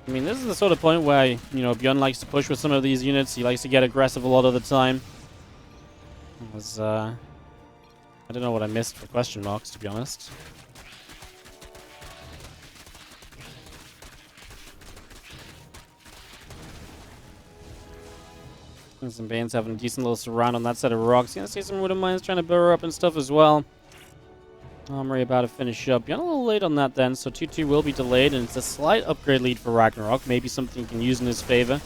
A: I mean, this is the sort of point where, you know, ByuN likes to push with some of these units. He likes to get aggressive a lot of the time. I don't know what I missed for question marks, to be honest. And some Banes having a decent little surround on that set of rocks. Gonna see some Widow Mines trying to burrow up and stuff as well. Armory about to finish up. You're a little late on that then, so 2-2 will be delayed, and it's a slight upgrade lead for RagnaroK. Maybe something you can use in his favor.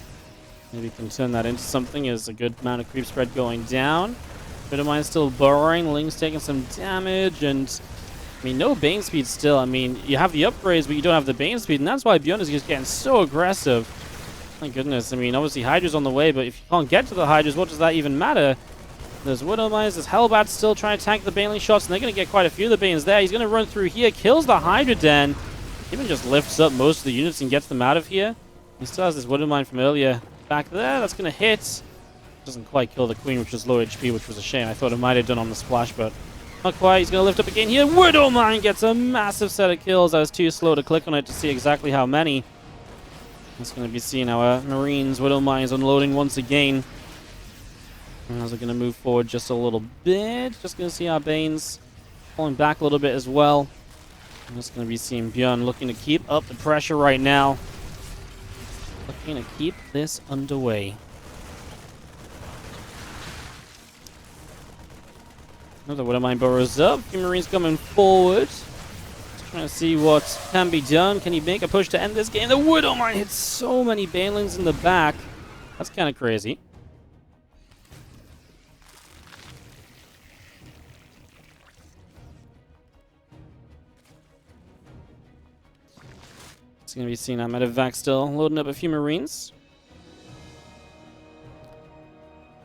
A: Maybe you can turn that into something as a good amount of creep spread going down. Widow Mines still burrowing. Ling's taking some damage, and I mean, no Bane speed still. I mean, you have the upgrades, but you don't have the Bane speed, and that's why ByuN is just getting so aggressive. My goodness, I mean, obviously Hydra's on the way, but if you can't get to the Hydras, what does that even matter? There's Widow Mines, there's Hellbat still trying to tank the Baneling shots, and they're going to get quite a few of the Banes there. He's going to run through here, kills the Hydra Den, even just lifts up most of the units and gets them out of here. He still has this Widow Mine from earlier back there, that's going to hit. Doesn't quite kill the Queen, which was low HP, which was a shame. I thought it might have done on the splash, but not quite. He's going to lift up again here. Widow Mine gets a massive set of kills. I was too slow to click on it to see exactly how many. It's going to be seeing our Marines, Widow Mines unloading once again. As we're going to move forward just a little bit. Just going to see our Banes pulling back a little bit as well. I'm just going to be seeing ByuN looking to keep up the pressure right now. Looking to keep this underway. Another Widow Mine burrows up. A few Marines coming forward. Trying to see what can be done. Can he make a push to end this game? The Widow Mine hits so many Banelings in the back. That's kind of crazy. It's going to be seeing our medevac still loading up a few Marines.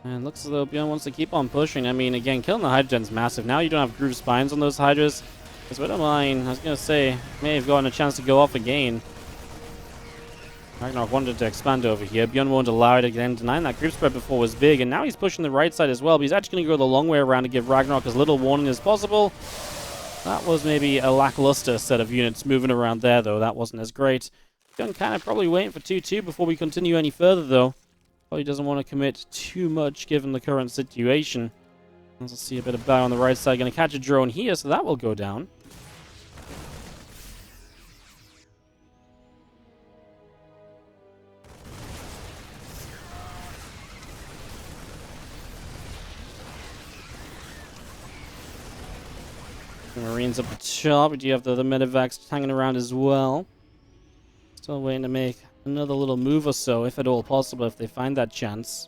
A: And looks as though ByuN wants to keep on pushing. I mean, again, killing the Hydra Gen's massive. Now you don't have groove spines on those Hydras. Because what am I was going to say, may have gotten a chance to go off again. RagnaroK wanted to expand over here. ByuN won't allow it again. Denying that creep spread before was big. And now he's pushing the right side as well. But he's actually going to go the long way around to give RagnaroK as little warning as possible. That was maybe a lackluster set of units moving around there, though. That wasn't as great. ByuN kind of probably waiting for 2-2 before we continue any further, though. Probably doesn't want to commit too much given the current situation. Let's see a bit of ByuN on the right side. Going to catch a drone here, so that will go down. Marines up the top. We do have the medevacs hanging around as well. Still waiting to make another little move or so, if at all possible, if they find that chance.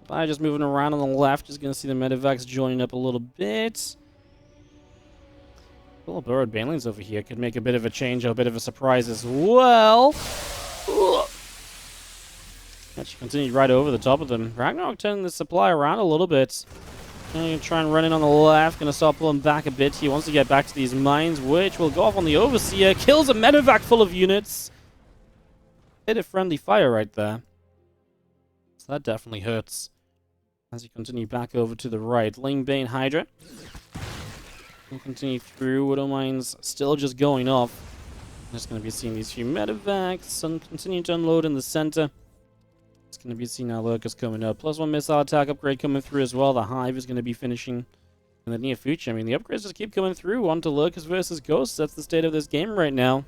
A: By just moving around on the left, just going to see the medevacs joining up a little bit. Little burrowed banelings over here could make a bit of a change, or a bit of a surprise as well. Actually continued right over the top of them. RagnaroK turning the supply around a little bit. Going to try and run in on the left. Going to start pulling back a bit. He wants to get back to these mines, which will go off on the Overseer. Kills a medevac full of units. Hit a friendly fire right there. So that definitely hurts. As you continue back over to the right. Lingbane Hydra. We'll continue through. Widow Mines still just going off. Just going to be seeing these few medevacs and continue to unload in the center. It's going to be seeing our lurkers coming up. +1 missile attack upgrade coming through as well. The Hive is going to be finishing in the near future. I mean, the upgrades just keep coming through. On to lurkers versus ghosts. That's the state of this game right now.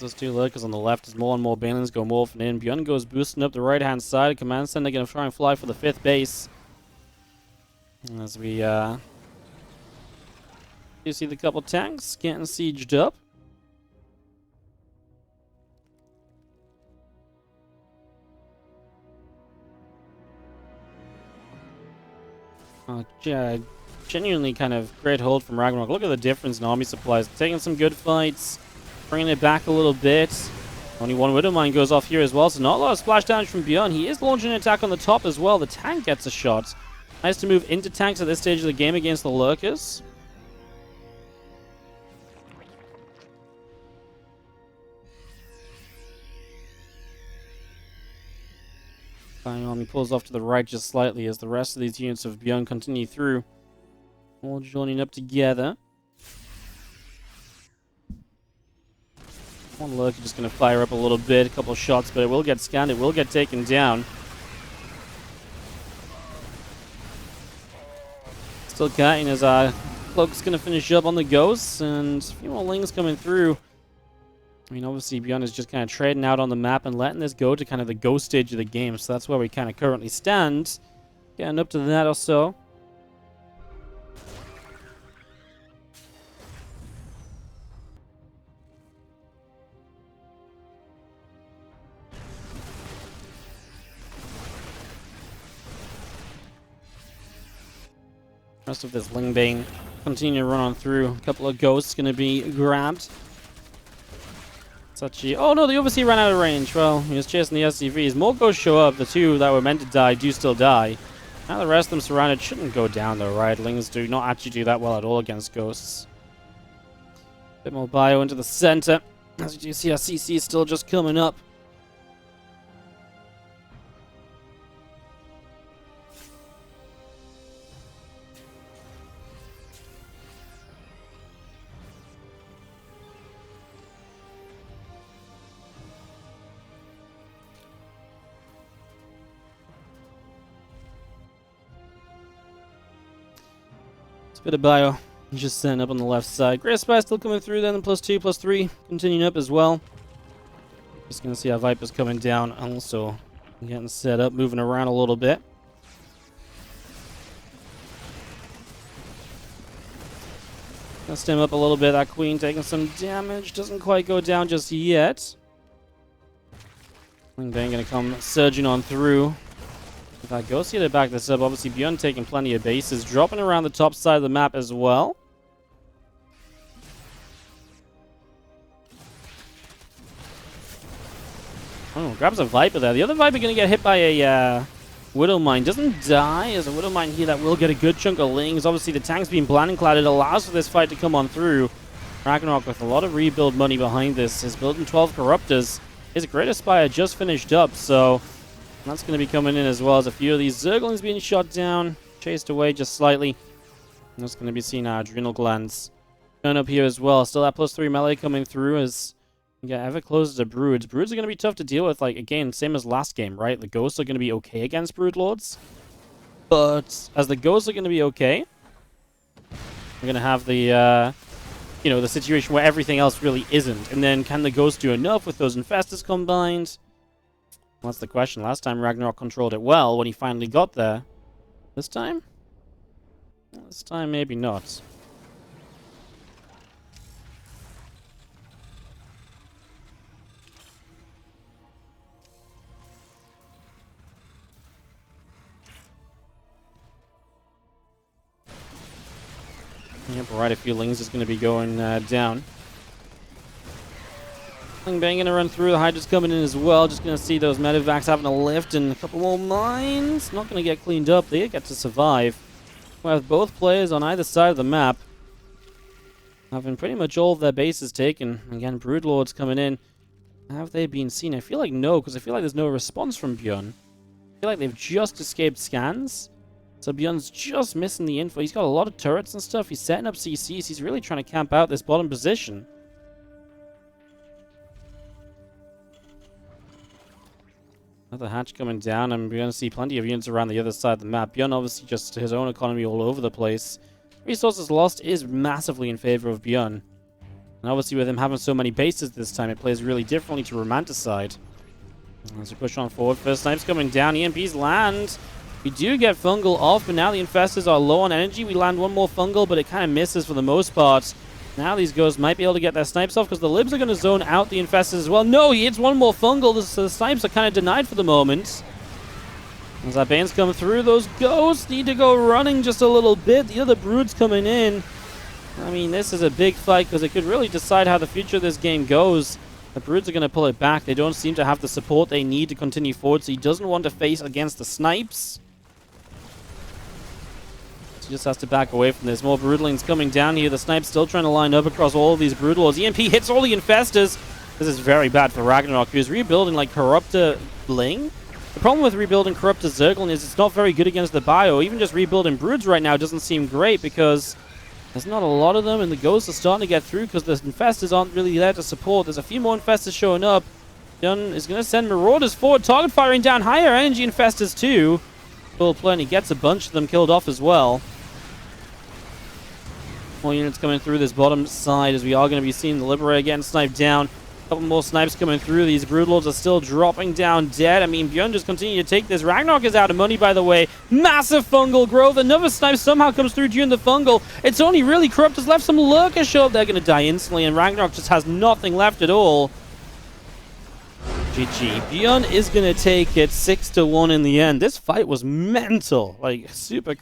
A: Those two lurkers on the left as more and more banelings go morphing in. ByuN goes boosting up the right-hand side. Command Center going to try and fly for the 5th base. As we you see the couple tanks getting sieged up. Genuinely kind of great hold from RagnaroK. Look at the difference in army supplies. Taking some good fights. Bringing it back a little bit. Only one Widow Mine goes off here as well, so not a lot of splash damage from ByuN. He is launching an attack on the top as well. The tank gets a shot. Nice to move into tanks at this stage of the game against the lurkers. Flying Army pulls off to the right just slightly as the rest of these units of ByuN continue through. All joining up together. One lurker just going to fire up a little bit, a couple shots, but it will get scanned, it will get taken down. Still kiting as Cloak's going to finish up on the ghosts, and a few more lings coming through. I mean, obviously, ByuN is just kind of trading out on the map and letting this go to kind of the ghost stage of the game, so that's where we kind of currently stand. Getting up to that or so. Rest of this Lingbane continue to run on through. A couple of ghosts going to be grabbed. Suchi. Oh no, the Overseer ran out of range. Well, he was chasing the SCVs. More ghosts show up. The two that were meant to die do still die. Now the rest of them surrounded shouldn't go down though, right? Lings do not actually do that well at all against ghosts. Bit more bio into the center. As you do see, our CC is still just coming up. Bit of bio just setting up on the left side. Great Spy still coming through then, +2, +3 continuing up as well. Just gonna see how Viper's coming down, also getting set up, moving around a little bit. Gonna stem up a little bit. That queen taking some damage. Doesn't quite go down just yet. Bang gonna come surging on through. If I go see to back this up, obviously ByuN taking plenty of bases. Dropping around the top side of the map as well. Oh, grabs a Viper there. The other Viper gonna get hit by a Widow Mine. Doesn't die. There's a Widow Mine here that will get a good chunk of lings. Obviously, the tank's being blinding cloud. It allows for this fight to come on through. RagnaroK with a lot of rebuild money behind this. Is building 12 Corruptors. His Great Aspire just finished up, so that's going to be coming in as well as a few of these Zerglings being shot down. Chased away just slightly. And that's going to be seeing our Adrenal Glands turn up here as well. Still that +3 melee coming through as you get ever closer to Broods. Broods are going to be tough to deal with, like, again, same as last game, right? The Ghosts are going to be okay against Broodlords. But as the Ghosts are going to be okay, we're going to have the, you know, the situation where everything else really isn't. And then can the Ghosts do enough with those Infestors combined? Well, that's the question. Last time RagnaroK controlled it well when he finally got there. This time? This time maybe not. Yep, right, a few lings is going to be going down. Bang going to run through. The Hydra's coming in as well. Just going to see those medevacs having a lift and a couple more mines. Not going to get cleaned up. They get to survive. With both players on either side of the map having pretty much all of their bases taken. Again, Broodlords coming in. Have they been seen? I feel like no, because I feel like there's no response from ByuN. I feel like they've just escaped scans. So ByuN's just missing the info. He's got a lot of turrets and stuff. He's setting up CCs. He's really trying to camp out this bottom position. Another hatch coming down, and we're going to see plenty of units around the other side of the map. ByuN obviously just his own economy all over the place. Resources lost is massively in favor of ByuN. And obviously with him having so many bases this time, it plays really differently to Romanticide. As we push on forward, first snipes coming down. EMPs land. We do get Fungal off, but now the Infestors are low on energy. We land one more Fungal, but it kind of misses for the most part. Now these Ghosts might be able to get their snipes off because the Libs are going to zone out the Infestors as well. No, he hits one more Fungal. The snipes are kind of denied for the moment. As our Banes come through, those Ghosts need to go running just a little bit. The other Broods coming in. I mean, this is a big fight because it could really decide how the future of this game goes. The Broods are going to pull it back. They don't seem to have the support they need to continue forward, so he doesn't want to face against the Snipes. He just has to back away from this. More Broodlings coming down here. The Snipe's still trying to line up across all of these Broodlords. EMP hits all the Infestors. This is very bad for RagnaroK, who's rebuilding like Corruptor Ling. The problem with rebuilding Corruptor Zerglin is it's not very good against the bio. Even just rebuilding Broods right now doesn't seem great because there's not a lot of them, and the Ghosts are starting to get through because the Infestors aren't really there to support. There's a few more Infestors showing up. ByuN is going to send Marauders forward, target firing down higher energy Infestors too. Full Plenty gets a bunch of them killed off as well. More units coming through this bottom side as we are going to be seeing the Liberator getting sniped down. A couple more snipes coming through. These Broodlords are still dropping down dead. I mean, ByuN just continue to take this. RagnaroK is out of money, by the way. Massive Fungal growth. Another snipe somehow comes through during the Fungal. It's only really Corruptors left. Some Lurkers show up. They're going to die instantly, and RagnaroK just has nothing left at all. GG. ByuN is going to take it 6-1 in the end. This fight was mental. Like, super